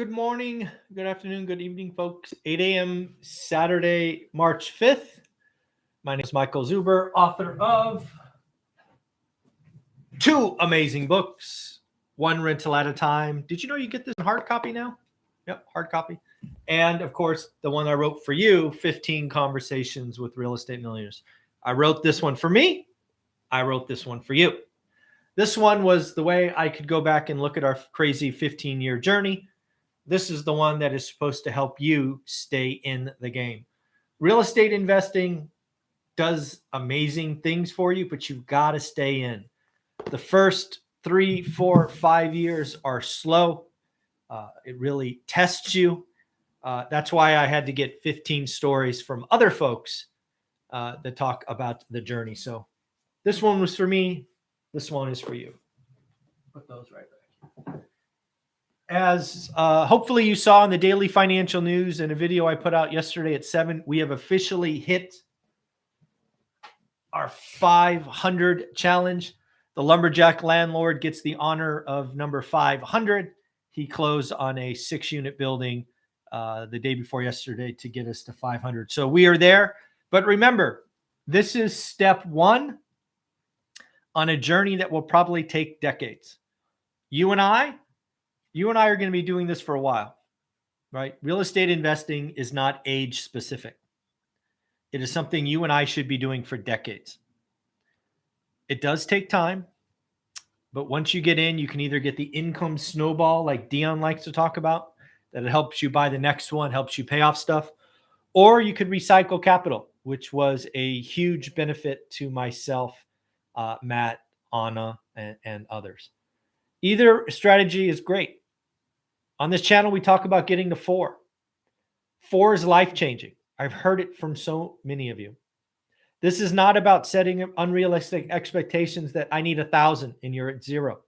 Good morning, good afternoon, good evening, folks. 8 a.m. Saturday, March 5th. My name is Michael Zuber, author of two amazing books, one rental at a time. Did you know you get this in hard copy now? Yep, hard copy. And of course, the one I wrote for you, 15 Conversations with Real Estate Millionaires. I wrote this one for me. I wrote this one for you. This one was the way I could go back and look at our crazy 15-year journey. This is the one that is supposed to help you stay in the game. Real estate investing does amazing things for you, but you've got to stay in. The first 3, 4, 5 years are slow. It really tests you. That's why I had to get 15 stories from other folks that talk about the journey. So this one was for me. This one is for you. Put those right back. As hopefully you saw in the daily financial news and a video I put out yesterday at 7, we have officially hit our 500 challenge. The lumberjack landlord gets the honor of number 500. He closed on a 6-unit building the day before yesterday to get us to 500. So we are there. But remember, this is step 1 on a journey that will probably take decades. You and I are going to be doing this for a while, right? Real estate investing is not age specific. It is something you and I should be doing for decades. It does take time, but once you get in, you can either get the income snowball like Dion likes to talk about, that it helps you buy the next one, helps you pay off stuff, or you could recycle capital, which was a huge benefit to myself, Matt, Anna, and others. Either strategy is great. On this channel, we talk about getting to 4. 4 is life-changing. I've heard it from so many of you. This is not about setting unrealistic expectations that I need 1,000 and you're at 0.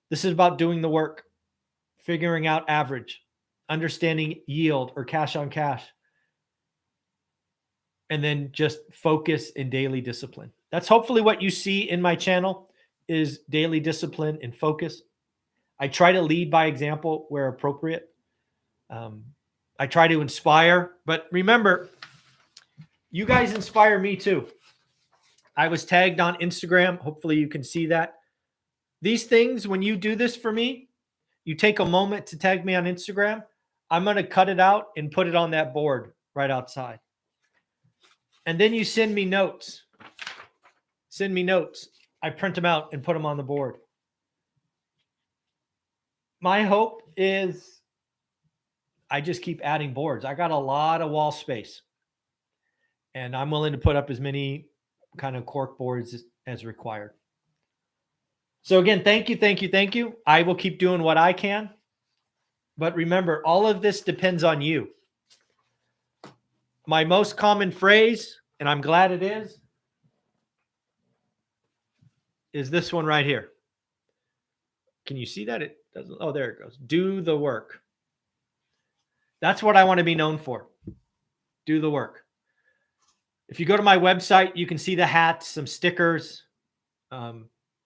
This is about doing the work, figuring out average, understanding yield or cash on cash, and then just focus in daily discipline. That's hopefully what you see in my channel is daily discipline and focus. I try to lead by example where appropriate. I try to inspire, but remember, you guys inspire me too. I was tagged on Instagram. Hopefully you can see that. These things, when you do this for me, you take a moment to tag me on Instagram. I'm going to cut it out and put it on that board right outside. And then you send me notes. Send me notes. I print them out and put them on the board. My hope is I just keep adding boards. I got a lot of wall space, and I'm willing to put up as many kind of cork boards as required. So again, thank you, thank you, thank you. I will keep doing what I can. But remember, all of this depends on you. My most common phrase, and I'm glad it is this one right here. Can you see that? It doesn't. Oh, there it goes. Do the work. That's what I want to be known for. Do the work. If you go to my website, you can see the hats, some stickers,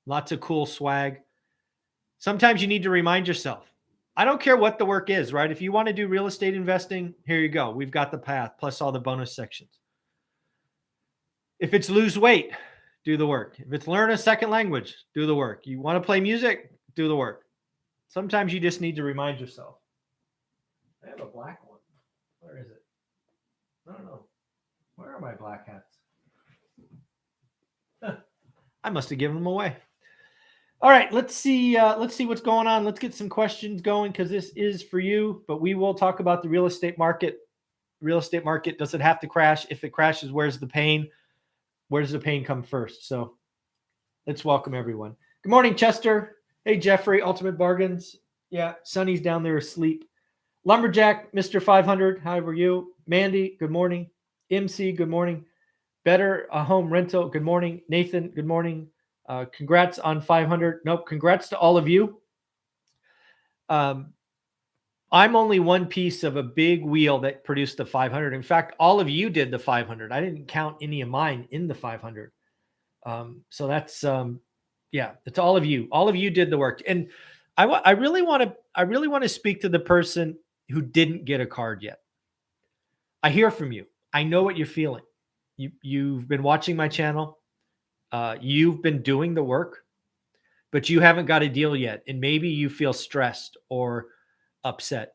lots of cool swag. Sometimes you need to remind yourself. I don't care what the work is, right? If you want to do real estate investing, here you go. We've got the path plus all the bonus sections. If it's lose weight, do the work. If it's learn a second language, do the work. You want to play music, do the work. Sometimes you just need to remind yourself. I have a black one. Where is it? I don't know. Where are my black hats? I must have given them away. All right, let's see what's going on. Let's get some questions going because this is for you, but we will talk about the real estate market. Real estate market, does it have to crash? If it crashes, where's the pain? Where does the pain come first? So let's welcome everyone. Good morning, Chester. Hey, Jeffrey, Ultimate Bargains. Yeah, Sonny's down there asleep. Lumberjack, Mr. 500, how are you? Mandy, good morning. MC, good morning. Better a home rental, good morning. Nathan, good morning. Congrats on 500. Nope, congrats to all of you. I'm only one piece of a big wheel that produced the 500. In fact, all of you did the 500. I didn't count any of mine in the 500. So that's, yeah, it's all of you. All of you did the work. And I really want to speak to the person who didn't get a card yet. I hear from you. I know what you're feeling. You've been watching my channel. You've been doing the work, but you haven't got a deal yet, and maybe you feel stressed or upset.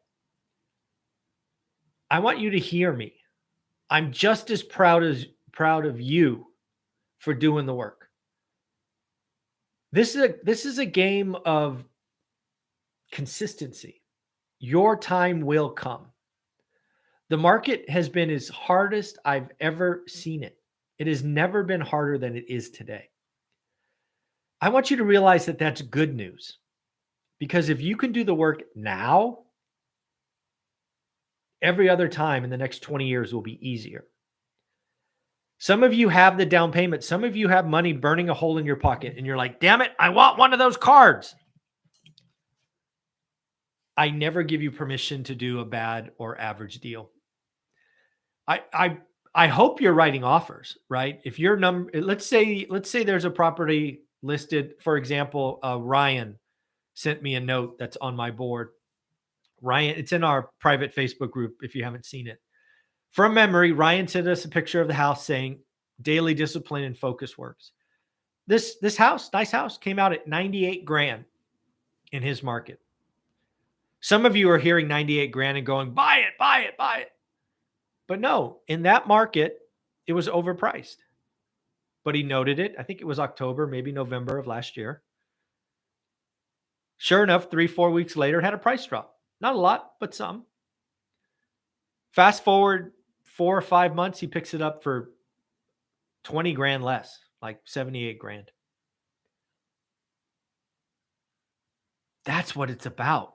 I want you to hear me. I'm just as proud of you for doing the work. This is a game of consistency. Your time will come. The market has been as hardest I've ever seen it. It has never been harder than it is today. I want you to realize that that's good news, because if you can do the work now, every other time in the next 20 years will be easier. Some of you have the down payment. Some of you have money burning a hole in your pocket, and you're like, damn it, I want one of those cards. I never give you permission to do a bad or average deal. I hope you're writing offers, right? If your let's say there's a property listed, for example, Ryan sent me a note that's on my board. Ryan, it's in our private Facebook group if you haven't seen it. From memory, Ryan sent us a picture of the house saying daily discipline and focus works. This house, nice house, came out at 98 grand in his market. Some of you are hearing 98 grand and going, buy it, buy it, buy it. But no, in that market, it was overpriced. But he noted it. I think it was October, maybe November of last year. Sure enough, 3-4 weeks later, it had a price drop. Not a lot, but some. Fast forward 4 or 5 months, he picks it up for 20 grand less, like 78 grand. That's what it's about.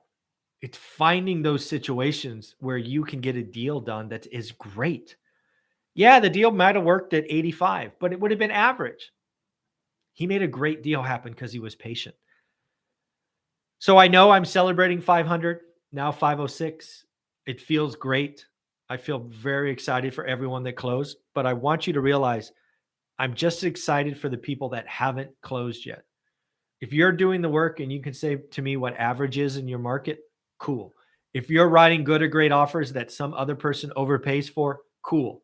It's finding those situations where you can get a deal done that is great. Yeah, the deal might have worked at 85, but it would have been average. He made a great deal happen because he was patient. So I know I'm celebrating 500, now 506. It feels great. I feel very excited for everyone that closed, but I want you to realize I'm just excited for the people that haven't closed yet. If you're doing the work and you can say to me what average is in your market, cool. If you're writing good or great offers that some other person overpays for, cool.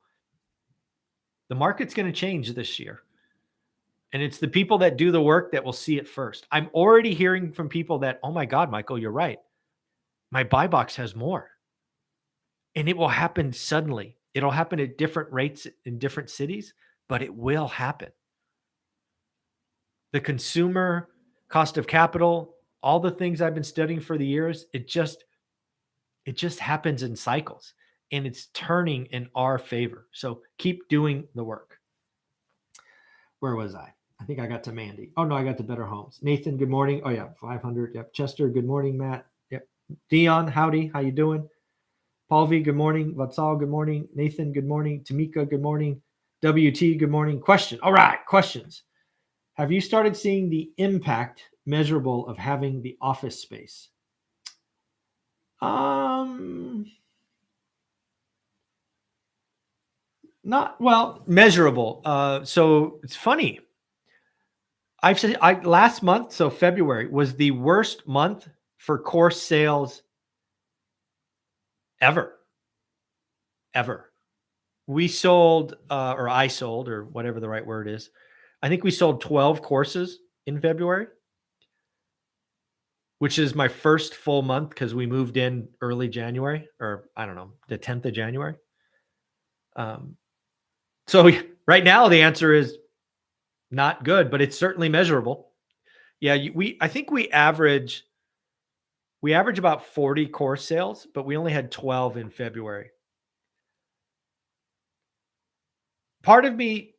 The market's going to change this year. And it's the people that do the work that will see it first. I'm already hearing from people that, oh my God, Michael, you're right. My buy box has more. And it will happen suddenly. It'll happen at different rates in different cities, but it will happen. The consumer cost of capital, all the things I've been studying for the years, it just happens in cycles, and it's turning in our favor. So keep doing the work. Where was I? I think I got to Mandy. Oh no, I got to Better Homes. Nathan, good morning. Oh yeah, 500. Yep. Chester, good morning. Matt. Yep. Dion, howdy. How you doing? Paul V, good morning. Vatsal, good morning. Nathan, good morning. Tamika, good morning. WT, good morning. Question. All right, questions. Have you started seeing the impact measurable of having the office space? Not well, measurable. So it's funny. I've said last month, so February was the worst month for course sales ever. We sold, or I sold, or whatever the right word is. I think we sold 12 courses in February, which is my first full month because we moved in early January, or I don't know, the 10th of January. So right now the answer is not good, but it's certainly measurable. Yeah, I think we average about 40 course sales, but we only had 12 in February. Part of me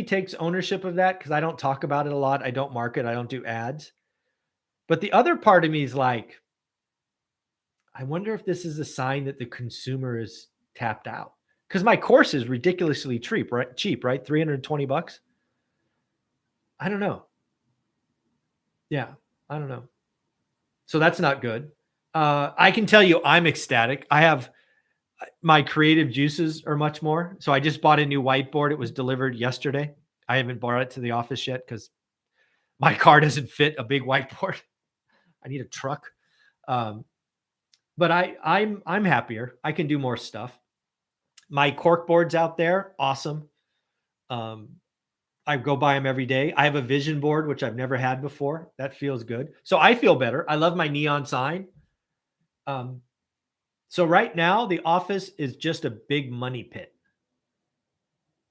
takes ownership of that because I don't talk about it a lot. I don't market. I don't do ads. But the other part of me is like, I wonder if this is a sign that the consumer is tapped out. Because my course is ridiculously cheap, right? $320. I don't know. Yeah, I don't know. So that's not good. I can tell you I'm ecstatic. I have my creative juices are much more. So I just bought a new whiteboard. It was delivered yesterday. I haven't brought it to the office yet because My car doesn't fit a big whiteboard. I need a truck. But I'm happier. I can do more stuff. My cork boards out there, awesome. Um, I go by them every day. I have a vision board, which I've never had before. That feels good. So I feel better. I love my neon sign. Um, so right now, the office is just a big money pit.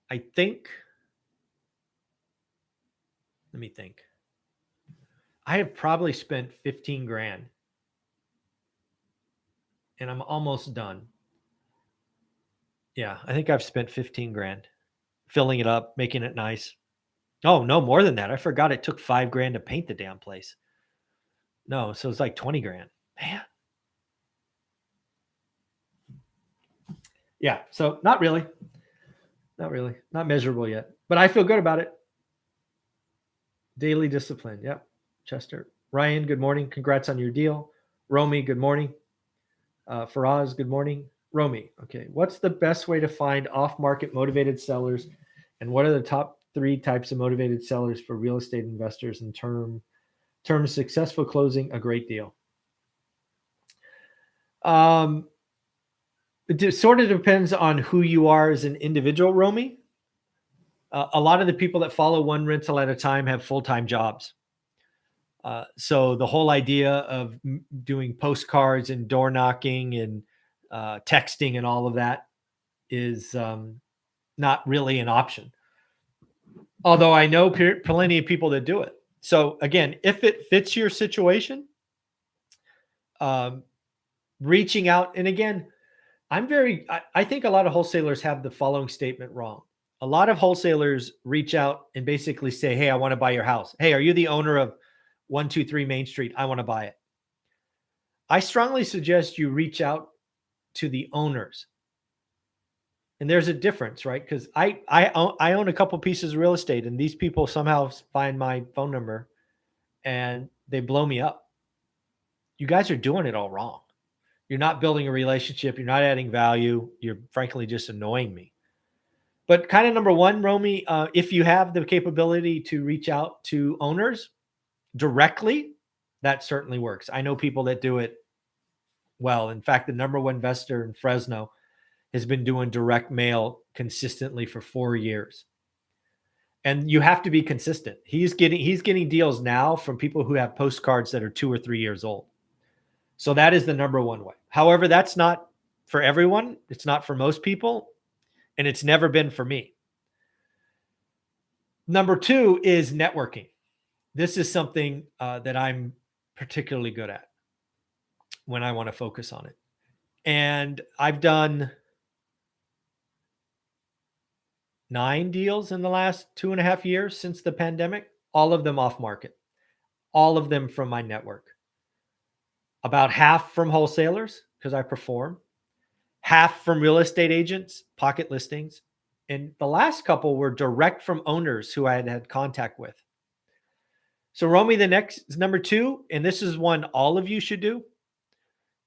I think, let me think. I have probably spent 15 grand and I'm almost done. Yeah, I think I've spent 15 grand filling it up, making it nice. Oh, no, more than that. I forgot it took 5 grand to paint the damn place. No, so it's like 20 grand. Man. Yeah, so not really. Not really. Not measurable yet. But I feel good about it. Daily discipline. Yep. Chester. Ryan, good morning. Congrats on your deal. Romy, good morning. Faraz, good morning. Romy, okay. What's the best way to find off-market motivated sellers, and what are the top 3 types of motivated sellers for real estate investors in terms successful closing a great deal? It sort of depends on who you are as an individual, Romy. A lot of the people that follow one rental at a time have full-time jobs. So the whole idea of doing postcards and door knocking and texting and all of that is not really an option. Although I know plenty of people that do it. So again, if it fits your situation, reaching out, and again, I think a lot of wholesalers have the following statement wrong. A lot of wholesalers reach out and basically say, hey, I want to buy your house. Hey, are you the owner of 123 Main Street? I want to buy it. I strongly suggest you reach out to the owners. And there's a difference, right? Because I own a couple pieces of real estate, and these people somehow find my phone number and they blow me up. You guys are doing it all wrong. You're not building a relationship. You're not adding value. You're frankly just annoying me. But kind of number one, Romy, if you have the capability to reach out to owners directly, that certainly works. I know people that do it well. In fact, the number one investor in Fresno has been doing direct mail consistently for 4 years. And you have to be consistent. He's getting deals now from people who have postcards that are 2 or 3 years old. So that is the number one way. However, that's not for everyone. It's not for most people. And it's never been for me. Number 2 is networking. This is something that I'm particularly good at when I want to focus on it. And I've done 9 deals in the last 2.5 years since the pandemic, all of them off market, all of them from my network. About half from wholesalers, because I perform, half from real estate agents, pocket listings, and the last couple were direct from owners who I had had contact with. So Romy, the next number 2, and this is one all of you should do,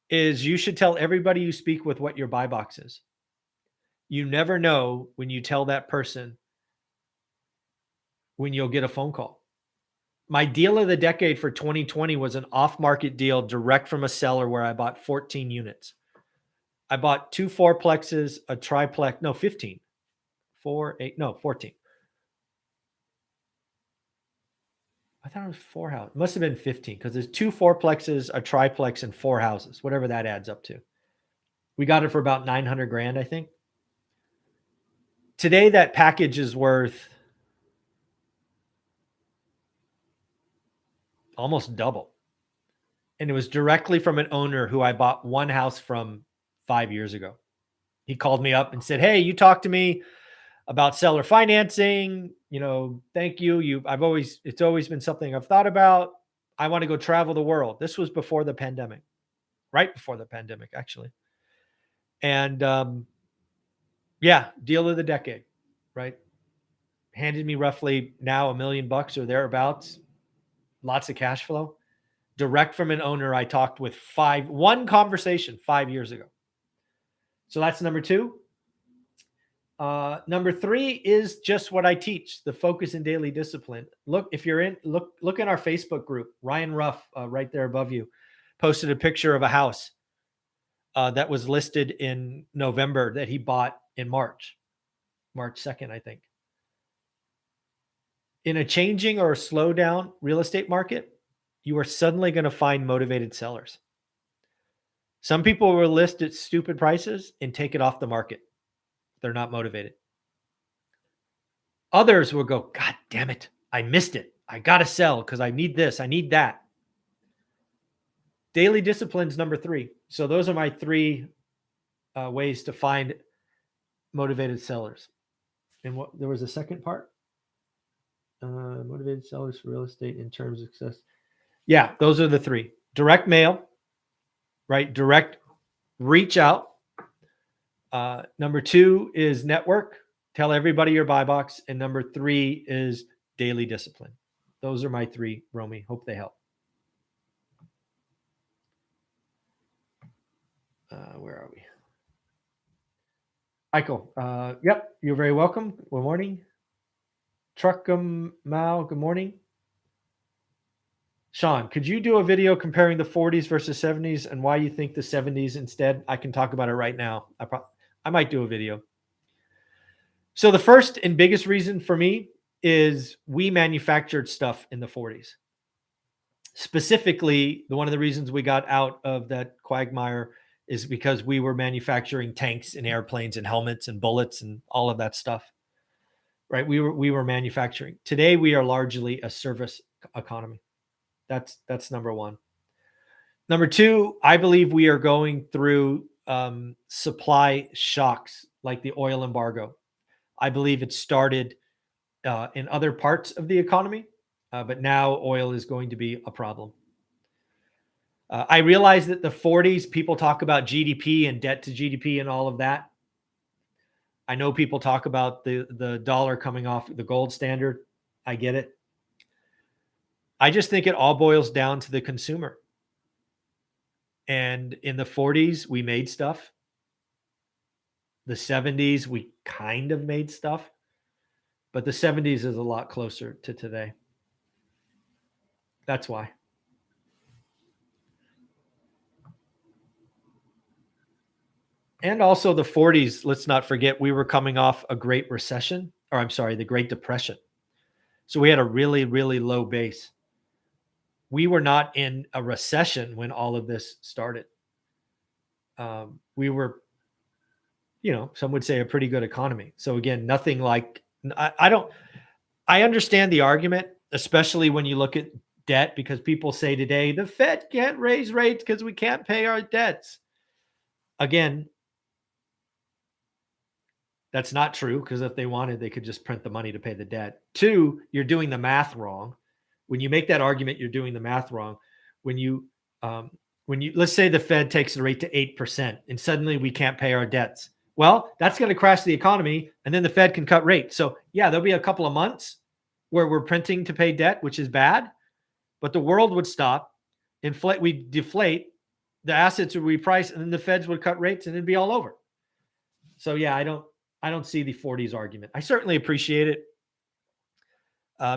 is you should tell everybody you speak with what your buy box is. You never know when you tell that person when you'll get a phone call. My deal of the decade for 2020 was an off-market deal direct from a seller where I bought 14 units. I bought 2 fourplexes, a triplex, no, 15. 14. I thought it was 4 houses. It must have been 15 because there's 2 fourplexes, a triplex, and 4 houses, whatever that adds up to. We got it for about 900 grand, I think. Today, that package is worth almost double. And it was directly from an owner who I bought 1 house from 5 years ago. He called me up and said, hey, you talked to me about seller financing. Thank you. It's always been something I've thought about. I want to go travel the world. This was before the pandemic, right before the pandemic, actually. And deal of the decade, right? Handed me roughly now $1 million or thereabouts. Lots of cash flow. Direct from an owner I talked with one conversation 5 years ago. So that's number 2. Number 3 is just what I teach, the focus and daily discipline. Look, if you're in, look in our Facebook group. Ryan Ruff, right there above you, posted a picture of a house that was listed in November that he bought in March 2nd, I think. In a changing or a slowdown real estate market, you are suddenly going to find motivated sellers. Some people will list at stupid prices and take it off the market. They're not motivated. Others will go, God damn it, I missed it. I got to sell because I need this, I need that. Daily discipline's number 3. So those are my 3 ways to find motivated sellers. And what there was a second part? Motivated sellers for real estate in terms of success. Yeah, those are the 3. Direct mail, right? Direct reach out. Number 2 is network. Tell everybody your buy box. And number 3 is daily discipline. Those are my 3, Romy. Hope they help. Where are we? Michael, yep, you're very welcome. Good morning. Truckum Mao, good morning. Sean, could you do a video comparing the 40s versus 70s and why you think the 70s instead? I can talk about it right now. I might do a video. So the first and biggest reason for me is we manufactured stuff in the 40s. Specifically, one of the reasons we got out of that quagmire is because we were manufacturing tanks and airplanes and helmets and bullets and all of that stuff. Right? We were manufacturing. Today we are largely a service economy. That's number 1. Number 2, I believe we are going through supply shocks like the oil embargo. I believe it started in other parts of the economy, but now oil is going to be a problem. I realize that the 40s, people talk about GDP and debt to GDP and all of that. I know people talk about the dollar coming off the gold standard. I get it. I just think it all boils down to the consumer. And in the 40s, we made stuff. The 70s, we kind of made stuff. But the 70s is a lot closer to today. That's why. And also the 40s, let's not forget, we were coming off a Great Recession, or I'm sorry, the Great Depression. So we had a really, really low base. We were not in a recession when all of this started. We were, some would say a pretty good economy. So again, nothing like, I understand the argument, especially when you look at debt, because people say today, the Fed can't raise rates because we can't pay our debts. Again, that's not true, because if they wanted, they could just print the money to pay the debt. 2, you're doing the math wrong. When you make that argument, you're doing the math wrong. When you let's say the Fed takes the rate to 8% and suddenly we can't pay our debts. Well, that's going to crash the economy, and then the Fed can cut rates. So yeah, there'll be a couple of months where we're printing to pay debt, which is bad, but the world would stop, we deflate, the assets would reprice, and then the Feds would cut rates and it'd be all over. So yeah, I don't see the 40s argument. I certainly appreciate it.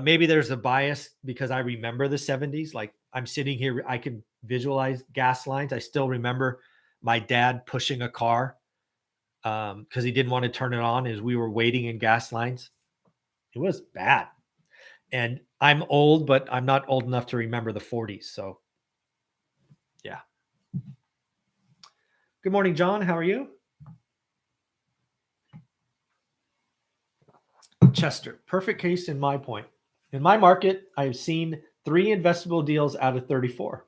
Maybe there's a bias because I remember the 70s. Like, I'm sitting here, I can visualize gas lines. I still remember my dad pushing a car because he didn't want to turn it on as we were waiting in gas lines. It was bad. And I'm old, but I'm not old enough to remember the 40s. So yeah. Good morning, John. How are you? Chester, perfect case in my point. In my market, I've seen 3 investable deals out of 34.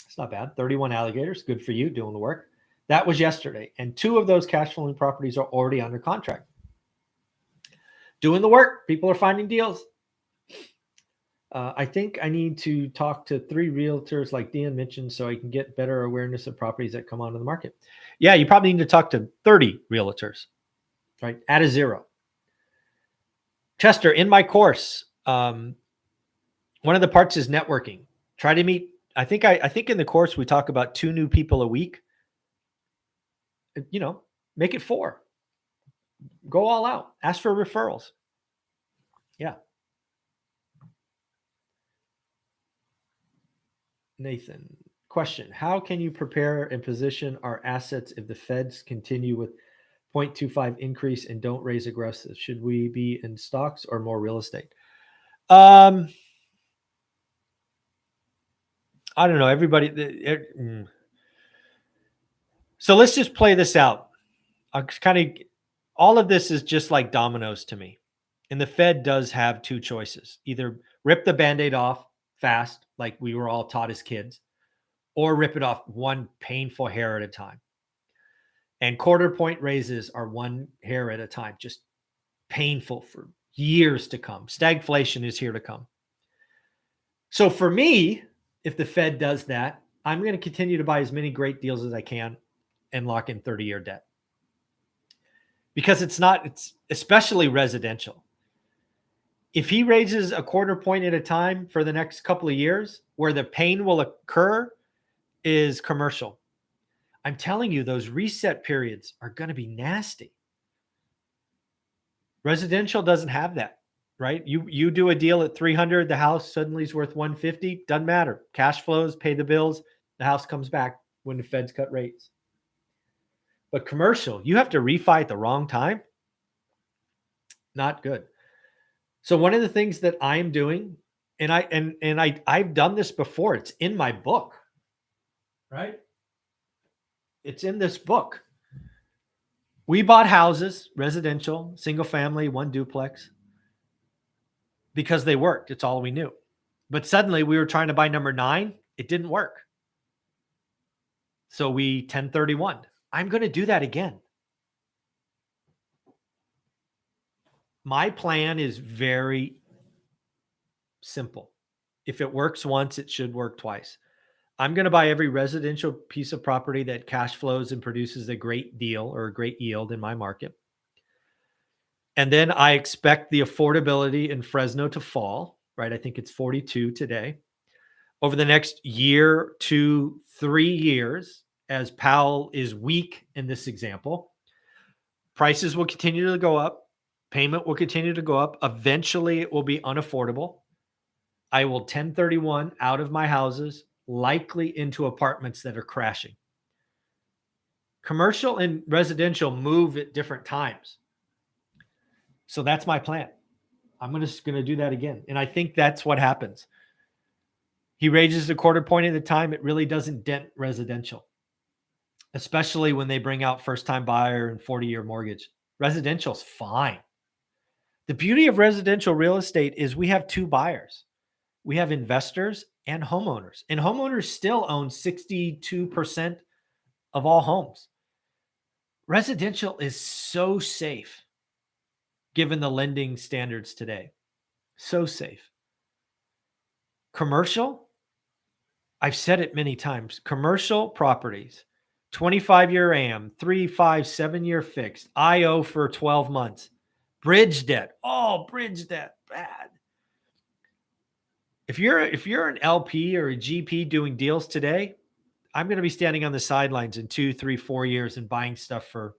It's not bad. 31 alligators. Good for you doing the work. That was yesterday. And 2 of those cash flowing properties are already under contract. Doing the work. People are finding deals. I think I need to talk to 3 realtors like Dean mentioned so I can get better awareness of properties that come onto the market. Yeah, you probably need to talk to 30 realtors, right? Add a 0. Chester, in my course, one of the parts is networking. Try to meet. I think in the course we talk about 2 new people a week. Make it 4. Go all out. Ask for referrals. Yeah. Nathan, question. How can you prepare and position our assets if the Feds continue with 0.25 increase and don't raise aggressive? Should we be in stocks or more real estate? I don't know. So let's just play this out. All of this is just like dominoes to me. And the Fed does have two choices: either rip the Band-Aid off fast, like we were all taught as kids, or rip it off one painful hair at a time. And quarter point raises are one hair at a time, just painful for years to come. Stagflation is here to come. So for me, if the Fed does that, I'm going to continue to buy as many great deals as I can and lock in 30-year debt. Because it's especially residential. If he raises a quarter point at a time for the next couple of years, where the pain will occur is commercial. I'm telling you, those reset periods are going to be nasty. Residential doesn't have that, right? You do a deal at 300, the house suddenly is worth 150, doesn't matter. Cash flows, pay the bills, the house comes back when the Feds cut rates. But commercial, you have to refi at the wrong time. Not good. So one of the things that I'm doing, and I've done this before, it's in my book, right? It's in this book. We bought houses, residential, single family, one duplex, because they worked. It's all we knew. But suddenly we were trying to buy number 9. It didn't work. So we 1031. I'm going to do that again. My plan is very simple. If it works once, it should work twice. I'm going to buy every residential piece of property that cash flows and produces a great deal or a great yield in my market. And then I expect the affordability in Fresno to fall, right? I think it's 42 today. Over the next year, 2, 3 years, as Powell is weak in this example, prices will continue to go up. Payment will continue to go up. Eventually, it will be unaffordable. I will 1031 out of my houses, likely into apartments that are crashing. Commercial and residential move at different times. So that's my plan. I'm just going to do that again. And I think that's what happens. He raises a quarter point at a time. It really doesn't dent residential, especially when they bring out first-time buyer and 40-year mortgage. Residential's fine. The beauty of residential real estate is we have two buyers. We have investors and homeowners. And homeowners still own 62% of all homes. Residential is so safe given the lending standards today. So safe. Commercial, I've said it many times, commercial properties, 25-year AM, 3, 5, 7-year fixed, IO for 12 months, bridge debt. Oh, bridge debt, bad. If you're an LP or a GP doing deals today, I'm going to be standing on the sidelines in 2, 3, 4 years and buying stuff for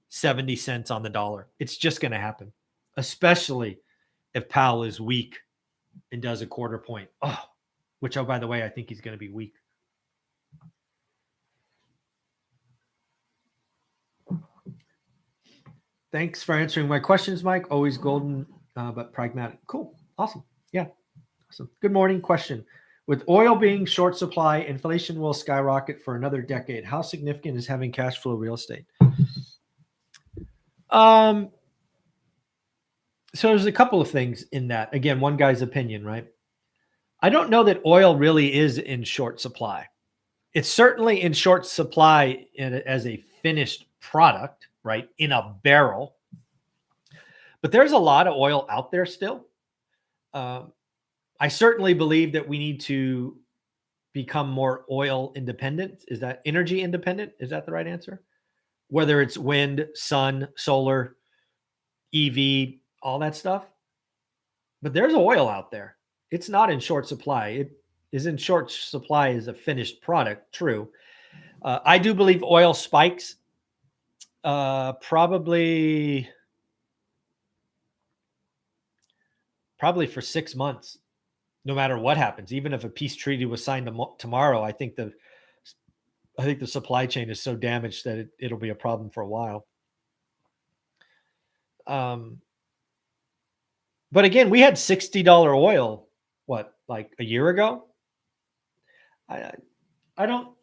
70 cents on the dollar. It's just going to happen, especially if Powell is weak and does a quarter point. Which, by the way, I think he's going to be weak. Thanks for answering my questions, Mike. Always golden, but pragmatic. Cool. Awesome. Yeah. Awesome. Good morning. Question. With oil being short supply, inflation will skyrocket for another decade. How significant is having cash flow real estate? So there's a couple of things in that. Again, one guy's opinion, right? I don't know that oil really is in short supply. It's certainly in short supply as a finished product, right? In a barrel. But there's a lot of oil out there still. I certainly believe that we need to become more oil independent. Is that energy independent? Is that the right answer? Whether it's wind, sun, solar, EV, all that stuff. But there's oil out there. It's not in short supply. It is in short supply as a finished product. True. I do believe oil spikes Probably for 6 months, no matter what happens. Even if a peace treaty was signed tomorrow, I think the supply chain is so damaged that it'll be a problem for a while. But again, we had $60 oil, like a year ago? I don't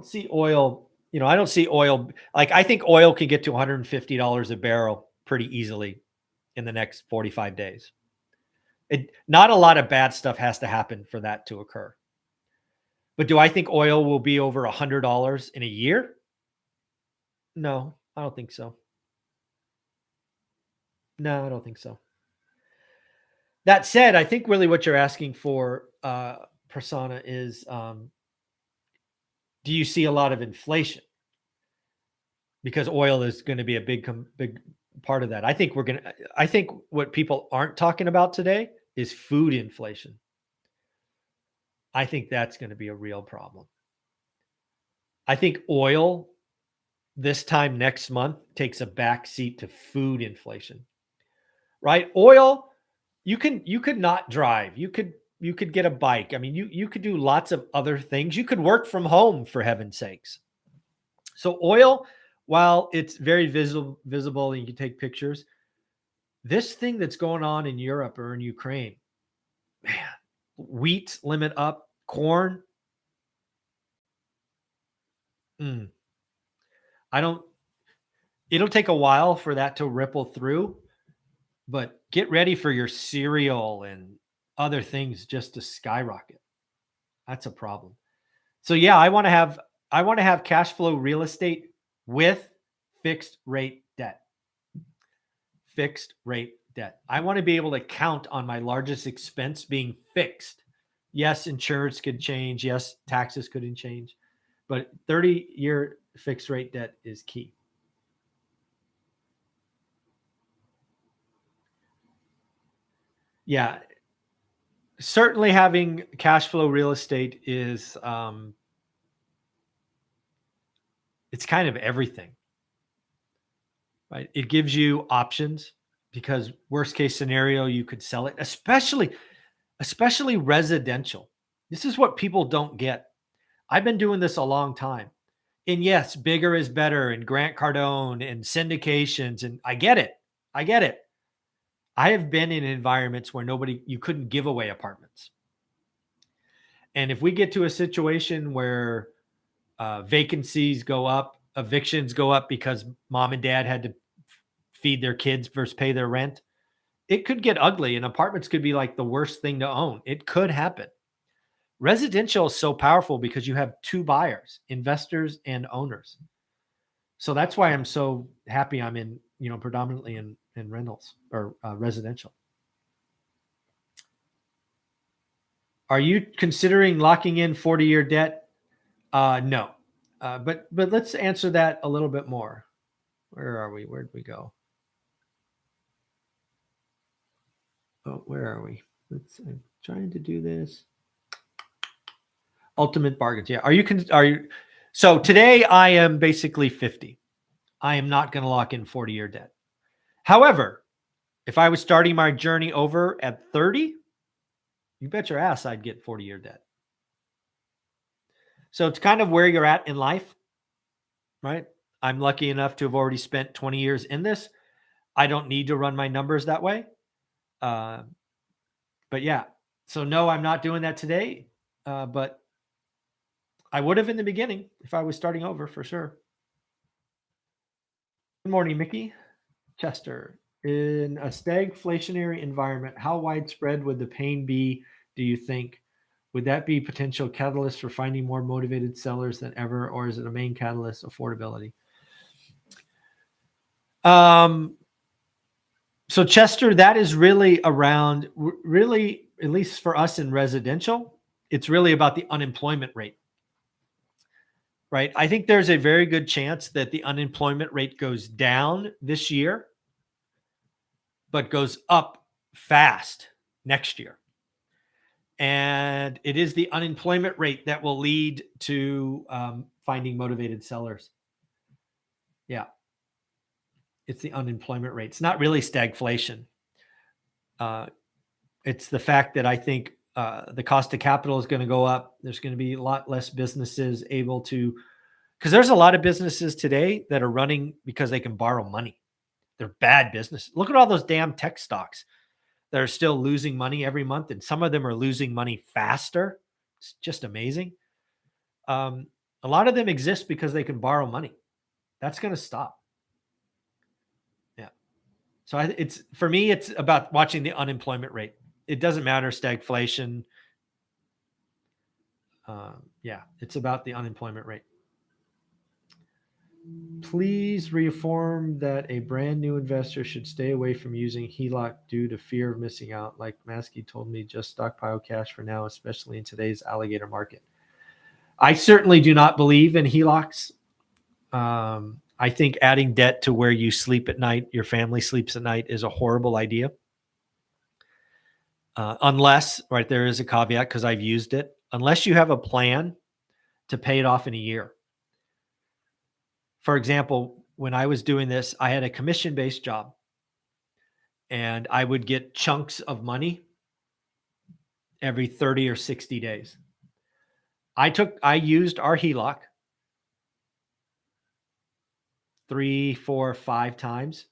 see oil, I don't see oil. Like, I think oil can get to $150 a barrel pretty easily in the next 45 days. Not a lot of bad stuff has to happen for that to occur. But do I think oil will be over $100 in a year? No, I don't think so. No, I don't think so. That said, I think really what you're asking for, Prasanna, is do you see a lot of inflation? Because oil is going to be a big part of that. I think what people aren't talking about today is food inflation. I think that's going to be a real problem. I think oil this time next month takes a back seat to food inflation. Right? Oil, you could not drive. You could get a bike. I mean, you could do lots of other things. You could work from home, for heaven's sakes. So oil, while it's very visible and you can take pictures, this thing that's going on in Europe or in Ukraine, man, wheat limit up, corn. It'll take a while for that to ripple through, but get ready for your cereal and other things just to skyrocket. That's a problem. So yeah, I want to have cash flow real estate with fixed rate debt. Fixed rate debt. I want to be able to count on my largest expense being fixed. Yes, insurance could change. Yes, taxes couldn't change. But 30-year fixed rate debt is key. Yeah. Certainly having cash flow real estate is it's kind of everything. Right? It gives you options because worst case scenario, you could sell it, especially residential. This is what people don't get. I've been doing this a long time. And yes, bigger is better, and Grant Cardone and syndications. And I get it. I have been in environments where you couldn't give away apartments. And if we get to a situation where vacancies go up, evictions go up because mom and dad had to feed their kids versus pay their rent, it could get ugly, and apartments could be like the worst thing to own. It could happen. Residential is so powerful because you have two buyers, investors and owners. So that's why I'm so happy I'm in, predominantly in rentals or residential. Are you considering locking in 40-year debt? No. But let's answer that a little bit more. Where are we? Where'd we go? Oh, where are we? I'm trying to do this. Ultimate bargains. Yeah. Are you? So today I am basically 50. I am not going to lock in 40-year debt. However, if I was starting my journey over at 30, you bet your ass I'd get 40-year debt. So it's kind of where you're at in life, right? I'm lucky enough to have already spent 20 years in this. I don't need to run my numbers that way. But yeah, so no, I'm not doing that today. But I would have in the beginning if I was starting over, for sure. Good morning, Mickey. Chester, in a stagflationary environment, how widespread would the pain be, do you think? Would that be potential catalyst for finding more motivated sellers than ever, or is it a main catalyst, affordability? So Chester, that is really around, at least for us in residential, it's really about the unemployment rate. Right? I think there's a very good chance that the unemployment rate goes down this year, but goes up fast next year. And it is the unemployment rate that will lead to finding motivated sellers. Yeah. It's the unemployment rate. It's not really stagflation. It's the fact that I think the cost of capital is going to go up. There's going to be a lot less businesses able to, because there's a lot of businesses today that are running because they can borrow money. They're bad business. Look at all those damn tech stocks that are still losing money every month, and some of them are losing money faster. It's just amazing. A lot of them exist because they can borrow money. That's going to stop. Yeah. So it's, for me, it's about watching the unemployment rate. It doesn't matter stagflation. Yeah, it's about the unemployment rate. Please reaffirm that a brand new investor should stay away from using HELOC due to fear of missing out. Like Maskey told me, just stockpile cash for now, especially in today's alligator market. I certainly do not believe in HELOCs. I think adding debt to where you sleep at night, your family sleeps at night, is a horrible idea. Unless, right, there is a caveat because I've used it, unless you have a plan to pay it off in a year. For example, when I was doing this, I had a commission-based job and I would get chunks of money every 30 or 60 days. I used our HELOC 3, 4, 5 times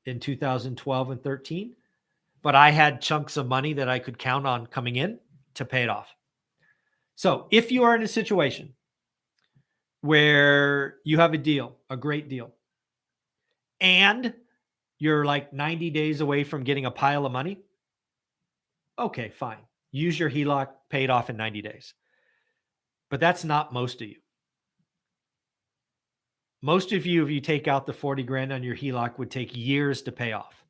in 2012 and 13, but I had chunks of money that I could count on coming in to pay it off. So if you are in a situation where you have a deal, a great deal, and you're like 90 days away from getting a pile of money, okay, fine. Use your HELOC, pay it off in 90 days. But that's not most of you. Most of you, if you take out the 40 grand on your HELOC, would take years to pay off.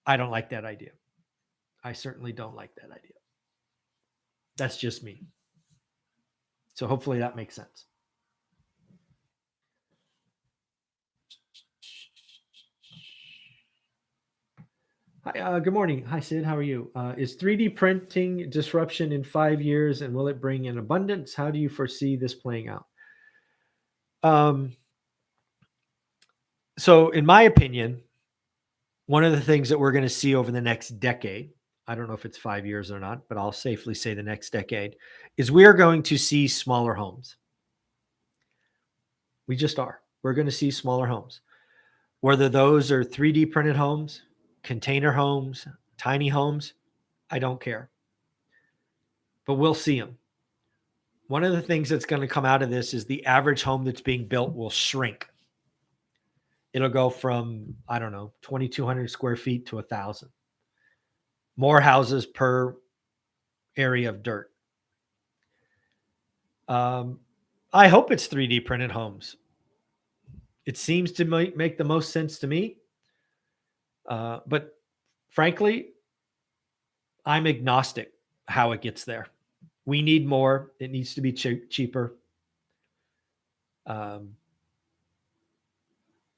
I don't like that idea. I certainly don't like that idea. That's just me. So hopefully that makes sense. Hi, good morning. Hi, Sid. How are you? Is 3D printing disruption in 5 years, and will it bring in abundance? How do you foresee this playing out? So in my opinion, one of the things that we're going to see over the next decade, I don't know if it's 5 years or not, but I'll safely say the next decade, is we are going to see smaller homes. We just are. We're going to see smaller homes. Whether those are 3D printed homes, container homes, tiny homes, I don't care. But we'll see them. One of the things that's going to come out of this is the average home that's being built will shrink. It'll go from, I don't know, 2,200 square feet to 1,000. More houses per area of dirt. I hope it's 3D printed homes. It seems to make the most sense to me. But frankly, I'm agnostic how it gets there. We need more. It needs to be cheaper.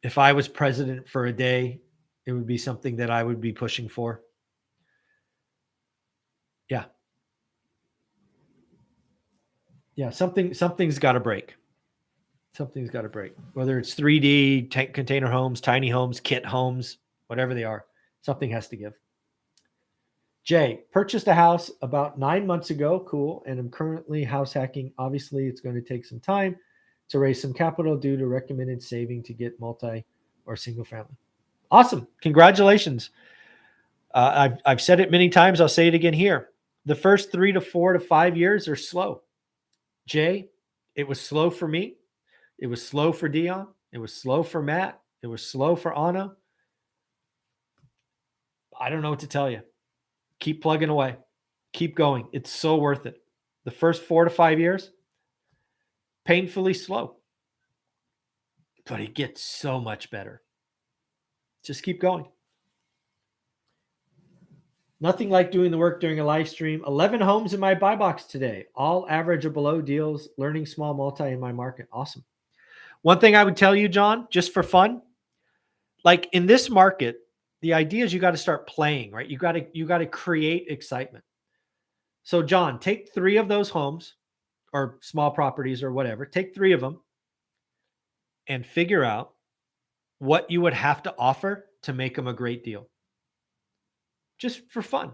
If I was president for a day, it would be something that I would be pushing for. Yeah. Yeah, something's got to break. Something's got to break. Whether it's 3D, container homes, tiny homes, kit homes, whatever they are, something has to give. Jay, purchased a house about 9 months ago. Cool. And I'm currently house hacking. Obviously, it's going to take some time to raise some capital due to recommended saving to get multi or single family. Awesome. Congratulations. I've said it many times. I'll say it again here. The first 3 to 4 to 5 years are slow. Jay, it was slow for me. It was slow for Dion. It was slow for Matt. It was slow for Anna. I don't know what to tell you. Keep plugging away. Keep going. It's so worth it. The first 4 to 5 years, painfully slow. But it gets so much better. Just keep going. Nothing like doing the work during a live stream. 11 homes in my buy box today. All average or below deals. Learning small multi in my market. Awesome. One thing I would tell you, John, just for fun, like in this market, the idea is you got to start playing, right? You got to create excitement. So, John, take 3 of those homes or small properties or whatever, take 3 of them and figure out what you would have to offer to make them a great deal. Just for fun,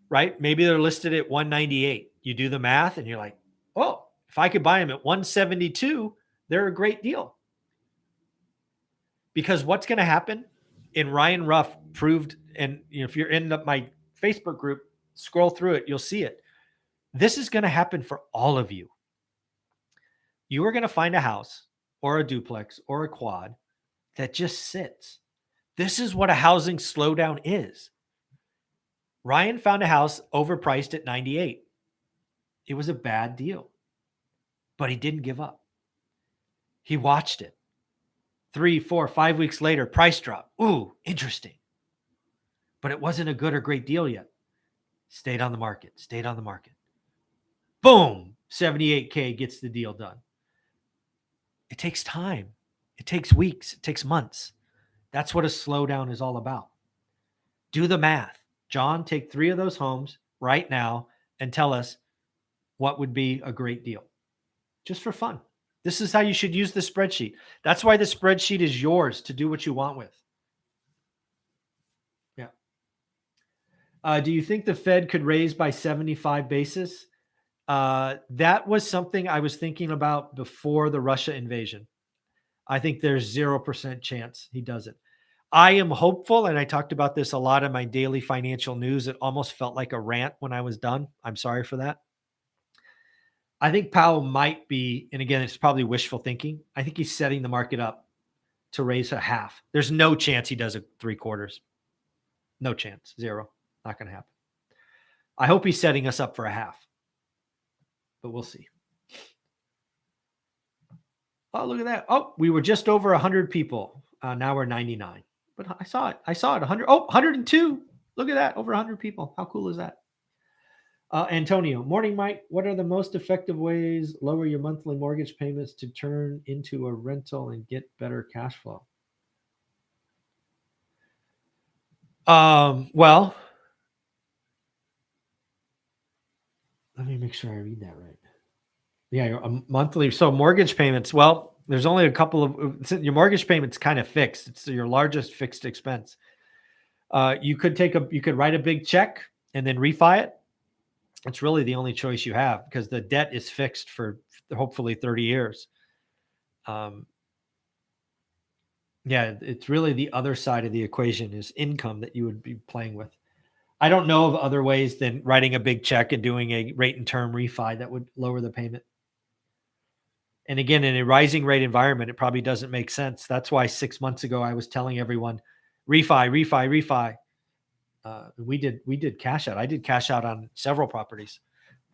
right? Maybe they're listed at 198. You do the math and you're like, oh, if I could buy them at 172, they're a great deal. Because what's going to happen, and Ryan Ruff proved, and if you're in my Facebook group, scroll through it, you'll see it. This is going to happen for all of you. You are going to find a house or a duplex or a quad that just sits. This is what a housing slowdown is. Ryan found a house overpriced at 98. It was a bad deal, but he didn't give up. He watched it. 3, 4, 5 weeks later, price drop. Ooh, interesting. But it wasn't a good or great deal yet. Stayed on the market. Boom, 78K gets the deal done. It takes time. It takes weeks. It takes months. That's what a slowdown is all about. Do the math. John, take 3 of those homes right now and tell us what would be a great deal. Just for fun. This is how you should use the spreadsheet. That's why the spreadsheet is yours to do what you want with. Yeah. Do you think the Fed could raise by 75 basis? That was something I was thinking about before the Russia invasion. I think there's 0% chance he does it. I am hopeful, and I talked about this a lot in my daily financial news. It almost felt like a rant when I was done. I'm sorry for that. I think Powell might be, and again, it's probably wishful thinking. I think he's setting the market up to raise a half. There's no chance he does a 3/4. No chance. 0. Not going to happen. I hope he's setting us up for a half, but we'll see. Oh, look at that. Oh, we were just over 100 people. Now we're 99. But I saw it. 100. Oh, 102. Look at that. Over 100 people. How cool is that? Antonio, morning, Mike. What are the most effective ways lower your monthly mortgage payments to turn into a rental and get better cash flow? Well, let me make sure I read that right. Yeah, a monthly. So mortgage payments. Well, there's only a couple of your mortgage payments kind of fixed. It's your largest fixed expense. You could write a big check and then refi it. It's really the only choice you have because the debt is fixed for hopefully 30 years. Yeah, it's really the other side of the equation is income that you would be playing with. I don't know of other ways than writing a big check and doing a rate and term refi that would lower the payment. And again, in a rising rate environment, it probably doesn't make sense. That's why 6 months ago, I was telling everyone, refi. We did cash out. I did cash out on several properties.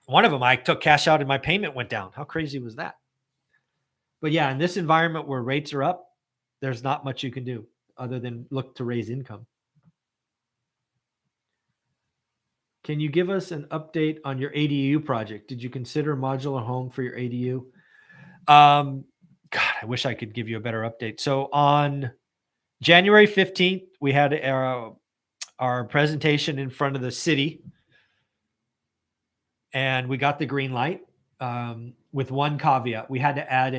One of them, I took cash out and my payment went down. How crazy was that? But yeah, in this environment where rates are up, there's not much you can do other than look to raise income. Can you give us an update on your ADU project? Did you consider modular home for your ADU? God, I wish I could give you a better update. So on January 15th, we had our presentation in front of the city and we got the green light with one caveat. We had to add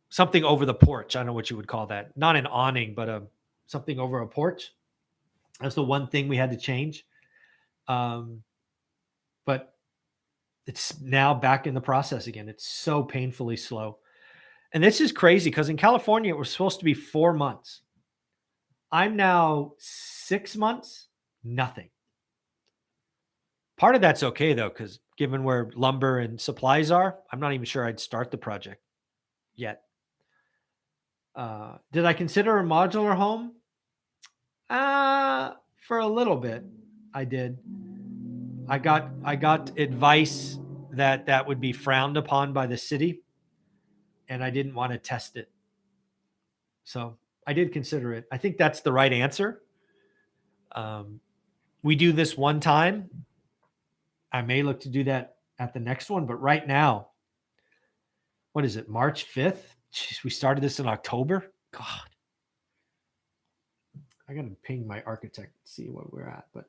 something over the porch. I don't know what you would call that. Not an awning, but something over a porch. That's the one thing we had to change. But it's now back in the process again. It's so painfully slow. And this is crazy because in California, it was supposed to be 4 months. I'm now 6 months, nothing. Part of that's okay, though, because given where lumber and supplies are, I'm not even sure I'd start the project yet. Did I consider a modular home? For a little bit, I did. I got advice that would be frowned upon by the city, and I didn't want to test it. So I did consider it. I think that's the right answer. We do this one time. I may look to do that at the next one, but right now, what is it, March 5th? Jeez, we started this in October. God. I got to ping my architect and see where we're at. But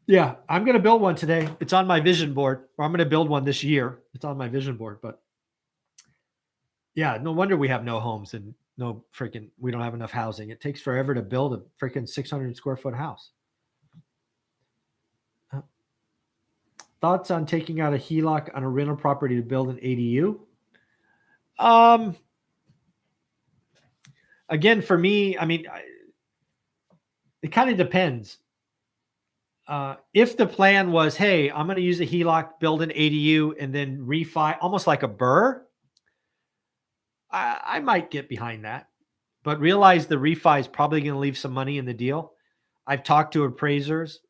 yeah, I'm going to build one today. It's on my vision board, or I'm going to build one this year. It's on my vision board. But yeah, no wonder we have no homes and we don't have enough housing. It takes forever to build a freaking 600 square foot house. Thoughts on taking out a HELOC on a rental property to build an ADU? Again, for me, I mean, it kind of depends. If the plan was, hey, I'm going to use a HELOC, build an ADU, and then refi, almost like a BRRRR, I might get behind that. But realize the refi is probably going to leave some money in the deal. I've talked to appraisers,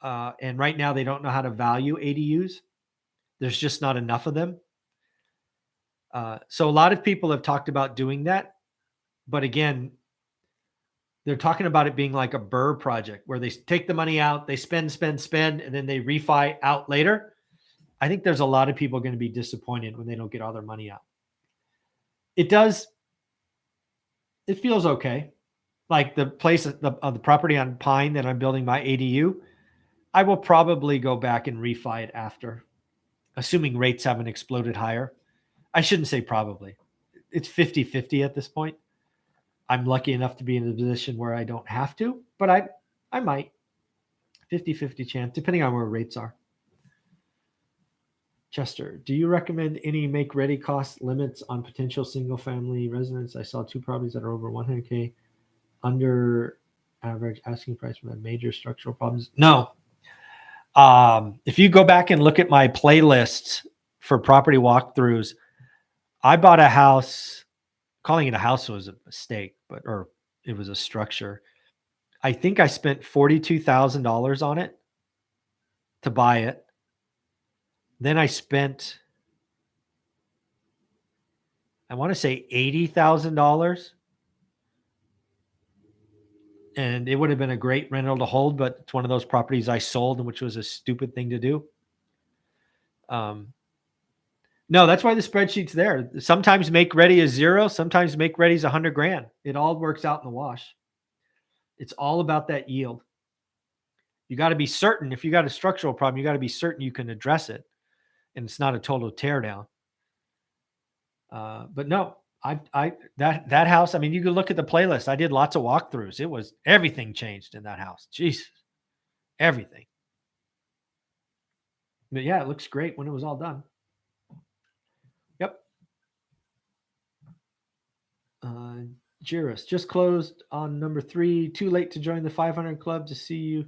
and right now they don't know how to value ADUs. There's just not enough of them. So a lot of people have talked about doing that. But again, they're talking about it being like a BRRRR project where they take the money out, they spend, and then they refi out later. I think there's a lot of people going to be disappointed when they don't get all their money out. It feels okay. Like the place, the property on Pine that I'm building my ADU, I will probably go back and refi it after, assuming rates haven't exploded higher. I shouldn't say probably. It's 50-50 at this point. I'm lucky enough to be in a position where I don't have to, but I might. 50-50 chance, depending on where rates are. Chester, do you recommend any make-ready cost limits on potential single-family residents? I saw 2 properties that are over 100K under average asking price from major structural problems. No. If you go back and look at my playlists for property walkthroughs, I bought a house. Calling it a house was a mistake, or it was a structure. I think I spent $42,000 on it to buy it. Then I spent, I want to say $80,000. And it would have been a great rental to hold, but it's one of those properties I sold, which was a stupid thing to do. No, that's why the spreadsheet's there. Sometimes make ready is 0. Sometimes make ready is $100,000. It all works out in the wash. It's all about that yield. You got to be certain. If you got a structural problem, you got to be certain you can address it, and it's not a total teardown. But no, that house. I mean, you can look at the playlist. I did lots of walkthroughs. It was everything changed in that house. Jesus, everything. But yeah, it looks great when it was all done. Yep. Jiris just closed on number 3. Too late to join the 500 club to see you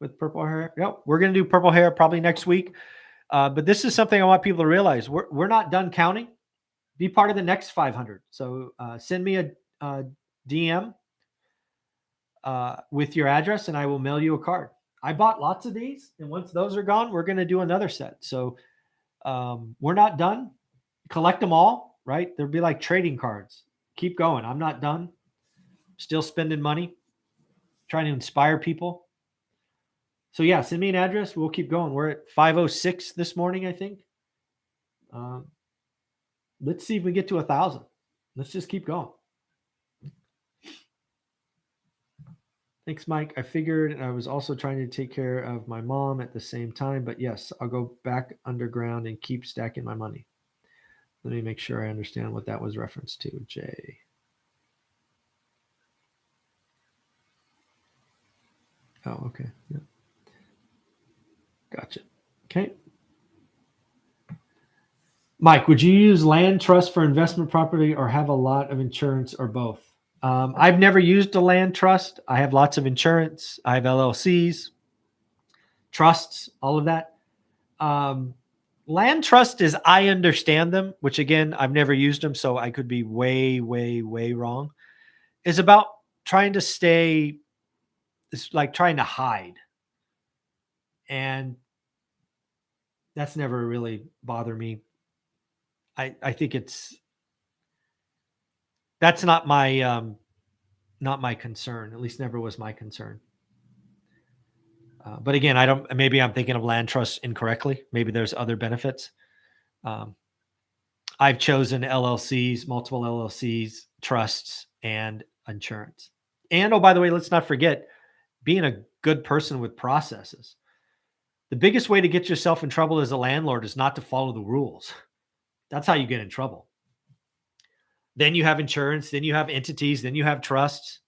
with purple hair. Yep, we're gonna do purple hair probably next week. But this is something I want people to realize. We're not done counting. Be part of the next 500. So send me a DM with your address, and I will mail you a card. I bought lots of these, and once those are gone, we're gonna do another set. So we're not done. Collect them all, right? There'll be like trading cards. Keep going. I'm not done. Still spending money, trying to inspire people. So yeah, send me an address. We'll keep going. We're at 506 this morning, I think. Let's see if we get to 1,000. Let's just keep going. Thanks, Mike. I figured I was also trying to take care of my mom at the same time, but yes, I'll go back underground and keep stacking my money. Let me make sure I understand what that was referenced to, Jay. Oh, okay. Yeah. Gotcha. Okay. Mike, would you use land trust for investment property or have a lot of insurance or both? I've never used a land trust. I have lots of insurance. I have LLCs, trusts, all of that. Land trust is, I understand them, which again, I've never used them, so I could be way, way, way wrong, is about trying to stay, it's like trying to hide. And that's never really bothered me. I think that's not my concern, at least never was my concern. But again, maybe I'm thinking of land trust incorrectly. Maybe there's other benefits. I've chosen LLCs, multiple LLCs, trusts, and insurance. And, oh, by the way, let's not forget being a good person with processes. The biggest way to get yourself in trouble as a landlord is not to follow the rules. That's how you get in trouble. Then you have insurance, then you have entities, then you have trusts.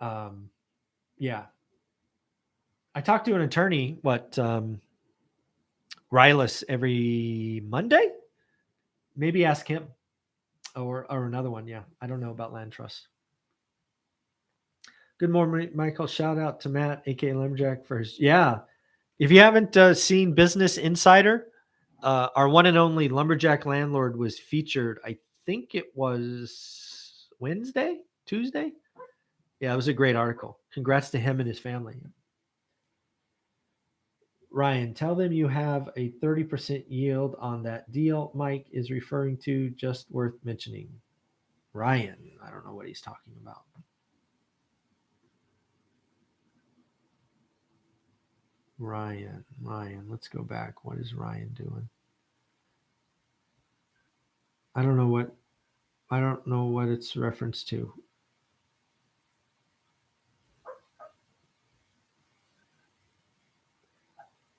Yeah. I talk to an attorney, Rylas every Monday? Maybe ask him or another one. Yeah. I don't know about land trusts. Good morning, Michael. Shout out to Matt, aka Lumberjack, for his. Yeah. If you haven't seen Business Insider, our one and only Lumberjack landlord was featured. I think it was Tuesday. Yeah, it was a great article. Congrats to him and his family. Ryan, tell them you have a 30% yield on that deal Mike is referring to, just worth mentioning. Ryan, I don't know what he's talking about. Ryan, let's go back. What is Ryan doing? I don't know what it's reference to.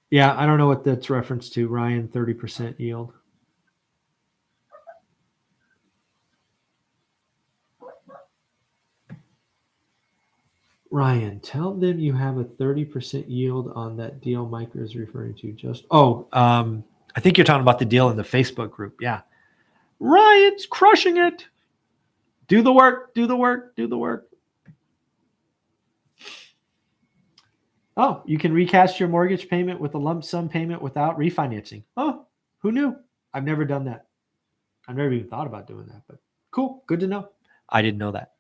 Yeah, I don't know what that's reference to. Ryan, 30% yield. Ryan, tell them you have a 30% yield on that deal Mike is referring to. I think you're talking about the deal in the Facebook group. Yeah. Ryan's crushing it. Do the work. Oh, you can recast your mortgage payment with a lump sum payment without refinancing. Oh, who knew? I've never done that. I've never even thought about doing that, but cool. Good to know. I didn't know that.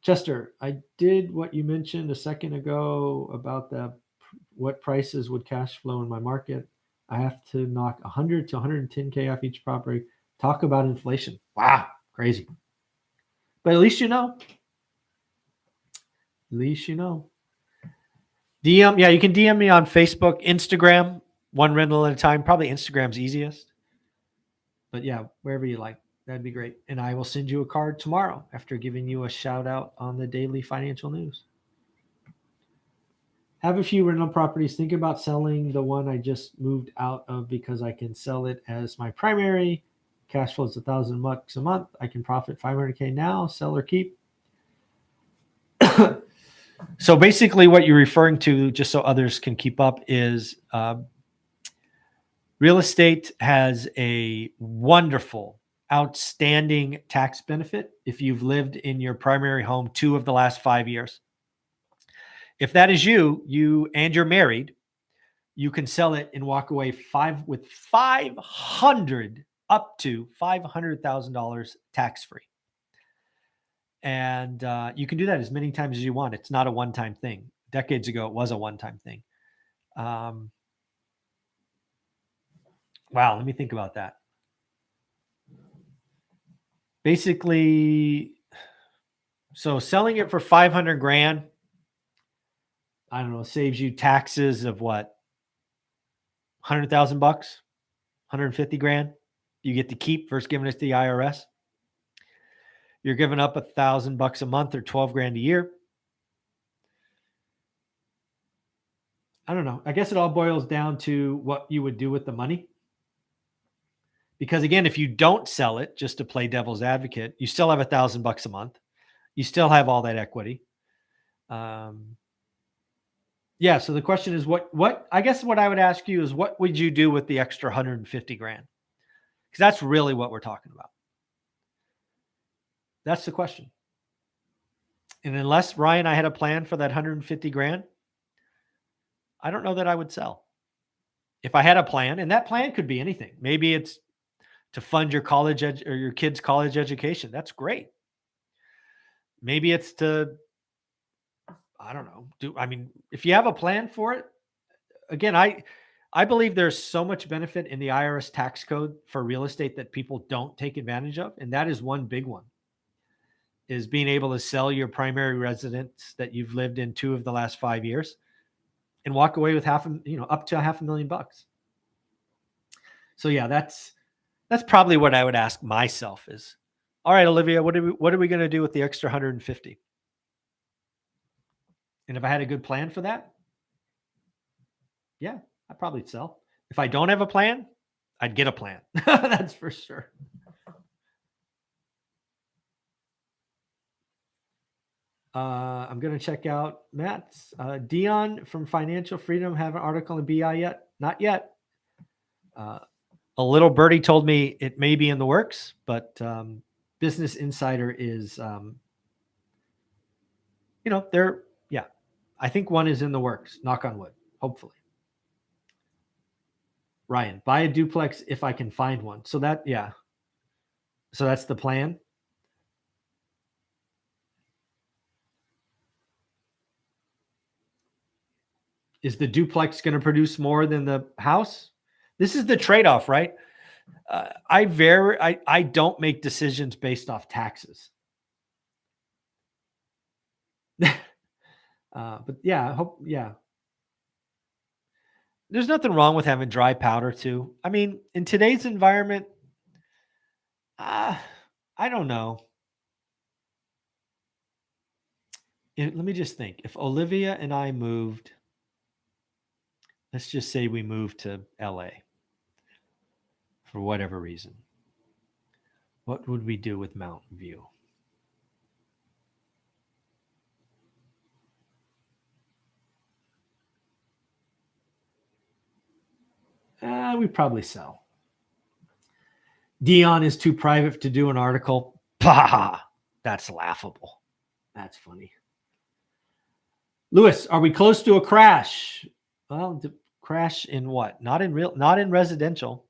Chester, I did what you mentioned a second ago about what prices would cash flow in my market. I have to knock 100 to 110K off each property. Talk about inflation. Wow, crazy. But at least you know. DM, yeah, you can DM me on Facebook, Instagram, one rental at a time. Probably Instagram's easiest. But yeah, wherever you like. That'd be great. And I will send you a card tomorrow after giving you a shout out on the daily financial news. Have a few rental properties. Think about selling the one I just moved out of because I can sell it as my primary. Cash flows $1,000 a month. I can profit 500K now. Sell or keep. So basically, what you're referring to, just so others can keep up, is real estate has a wonderful, outstanding tax benefit if you've lived in your primary home 2 of the last 5 years. If that is you and you're married, you can sell it and walk away with up to $500,000 tax free. And you can do that as many times as you want. It's not a one-time thing. Decades ago, it was a one-time thing. Wow, let me think about that. Basically, so selling it for 500 grand, I don't know, saves you taxes of what? 100,000 bucks, 150 grand. You get to keep versus giving it to the IRS. You're giving up $1,000 a month or 12 grand a year. I don't know. I guess it all boils down to what you would do with the money. Because again, if you don't sell it, just to play devil's advocate, you still have $1,000 a month. You still have all that equity. Yeah. So the question is, I guess what I would ask you is, what would you do with the extra 150 grand? Because that's really what we're talking about. That's the question. And unless, Ryan, I had a plan for that 150 grand, I don't know that I would sell. If I had a plan, and that plan could be anything. Maybe it's to fund your college or your kids' college education. That's great. Maybe it's to, I don't know. If you have a plan for it, again, I believe there's so much benefit in the IRS tax code for real estate that people don't take advantage of. And that is one big one, is being able to sell your primary residence that you've lived in 2 of the last 5 years and walk away with up to $500,000. So yeah, that's probably what I would ask myself is, All right, Olivia, what are we going to do with the extra 150? And if I had a good plan for that, yeah, I'd probably sell. If I don't have a plan, I'd get a plan. That's for sure. I'm going to check out Matt's. Dion from Financial Freedom have an article in BI yet? Not yet. A little birdie told me it may be in the works, but Business Insider is, they're, yeah, I think one is in the works. Knock on wood, hopefully. Ryan, buy a duplex if I can find one. So that, yeah. So that's the plan. Is the duplex going to produce more than the house? This is the trade-off, right? I don't make decisions based off taxes. But yeah, I hope, yeah. There's nothing wrong with having dry powder too. I mean, in today's environment, I don't know. Let me just think. If Olivia and I moved, let's just say we moved to LA for whatever reason, what would we do with Mountain View? We'd probably sell. Dion is too private to do an article. Bah, that's laughable. That's funny. Lewis, are we close to a crash? Well, crash in what? Not in residential,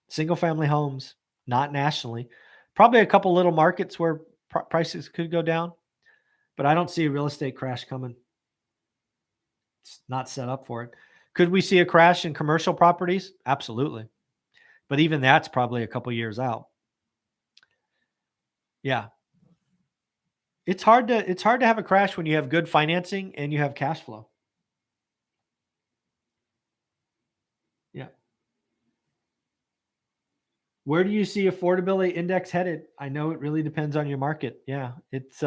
single family homes, not nationally. Probably a couple little markets where prices could go down, but I don't see a real estate crash coming. It's not set up for it. Could we see a crash in commercial properties? Absolutely. But even that's probably a couple years out. Yeah. It's hard to have a crash when you have good financing and you have cash flow. Yeah. Where do you see affordability index headed? I know it really depends on your market. Yeah. It's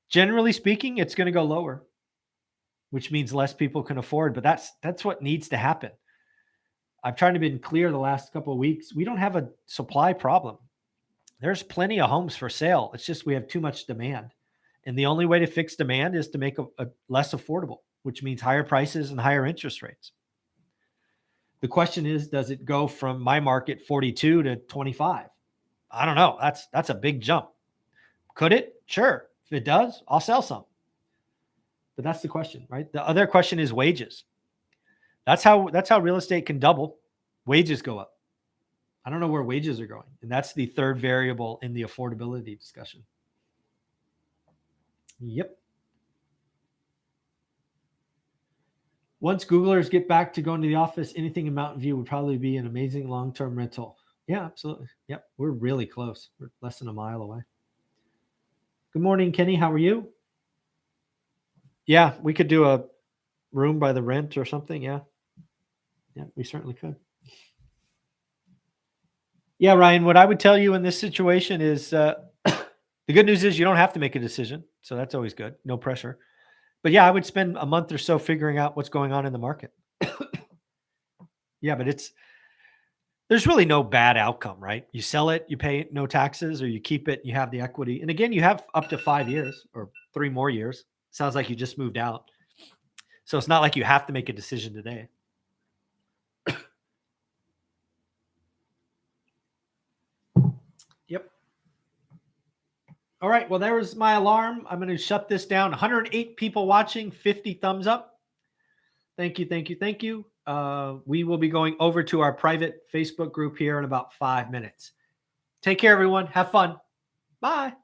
generally speaking, it's going to go lower, which means less people can afford, but that's what needs to happen. I've tried to be clear the last couple of weeks. We don't have a supply problem. There's plenty of homes for sale. It's just we have too much demand. And the only way to fix demand is to make a less affordable, which means higher prices and higher interest rates. The question is, does it go from my market 42 to 25? I don't know. That's a big jump. Could it? Sure. If it does, I'll sell some. But that's the question, right? The other question is wages. That's how real estate can double. Wages go up. I don't know where wages are going. And that's the third variable in the affordability discussion. Yep. Once Googlers get back to going to the office, anything in Mountain View would probably be an amazing long-term rental. Yeah, absolutely. Yep. We're really close. We're less than a mile away. Good morning, Kenny. How are you? Yeah, we could do a room by the rent or something. Yeah. Yeah, we certainly could. Yeah, Ryan, what I would tell you in this situation is the good news is you don't have to make a decision. So that's always good. No pressure. But yeah, I would spend a month or so figuring out what's going on in the market. Yeah, but there's really no bad outcome, right? You sell it, you pay no taxes, or you keep it, you have the equity. And again, you have up to 5 years or 3 more years. Sounds like you just moved out. So it's not like you have to make a decision today. Yep. All right. Well, there was my alarm. I'm going to shut this down. 108 people watching, 50 thumbs up. Thank you. Thank you. Thank you. We will be going over to our private Facebook group here in about 5 minutes. Take care, everyone. Have fun. Bye.